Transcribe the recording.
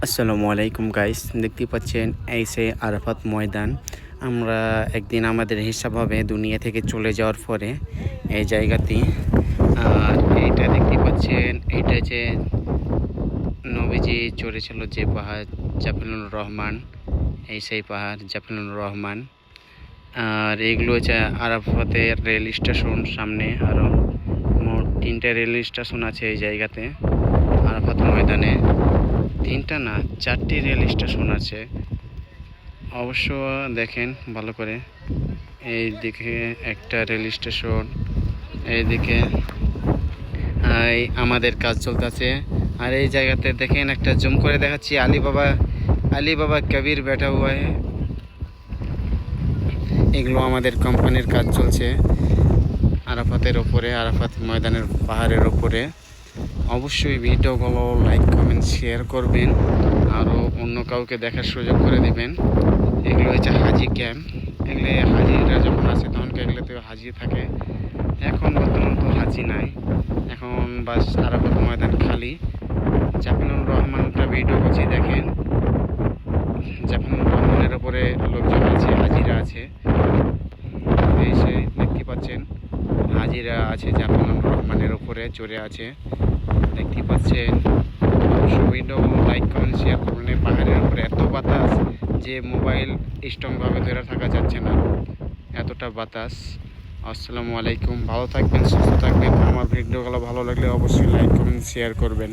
আসসালামু আলাইকুম গাইস, দেখতে পাচ্ছেন এই সে আরাফাত ময়দান। আমরা একদিন আমাদের হিসাব হবে দুনিয়া থেকে চলে যাওয়ার পরে এই জায়গাতে। আর এইটা দেখতে পাচ্ছেন, এইটা যে নবীজি চড়েছিল যে পাহাড় জাফলুর রহমান, এই সেই পাহাড় জাফলুর রহমান। আর এগুলো হচ্ছে আরাফাতের রেল স্টেশন। সামনে আরও মোট 3টে রেল স্টেশন আছে এই জায়গাতে। আরাফাত ময়দানে 3টা না 4টি রেল স্টেশন আছে। অবশ্য দেখেন ভালো করে, এই দিকে একটা রেল স্টেশন, এইদিকে এই আমাদের কাজ চলতেছে। আর এই জায়গাতে দেখেন, একটা জুম করে দেখাচ্ছি, আলী বাবা কবির বেটা হুয়া है। এগুলো আমাদের কোম্পানির কাজ চলছে আরাফাতের ওপরে, আরাফাত ময়দানের পাহাড়ের ওপরে। অবশ্যই ভিডিওগুলো লাইক কমেন্ট শেয়ার করবেন, আরও অন্য কাউকে দেখার সুযোগ করে দিবেন। এগুলো হচ্ছে হাজি ক্যাম্প। এগুলো হাজিরা যখন আসে তখন এগুলোতে হাজি থাকে। এখন বর্তমান তো হাজি নাই, এখন বাস আরাফাত ময়দান খালি। জাফলুর রহমানটা ভিডিও করছি, দেখেন জাফলুর রহমানের ওপরে লোকজন আছে, হাজিরা আছে। এই সে দেখতে পাচ্ছেন, হাজিরা আছে জাফলুর রহমানের ওপরে চড়ে আছে, দেখতে পাচ্ছেন। ভিডিও লাইক কমেন্ট শেয়ার করবেন। পাহাড়ের উপরে এত বাতাস যে মোবাইল স্ট্রংভাবে ধরে থাকা যাচ্ছে না, এতটা বাতাস। আসসালামু আলাইকুম, ভালো থাকবেন, সুস্থ থাকবেন। আমার ভিডিওগুলো ভালো লাগলে অবশ্যই লাইক কমেন্ট শেয়ার করবেন।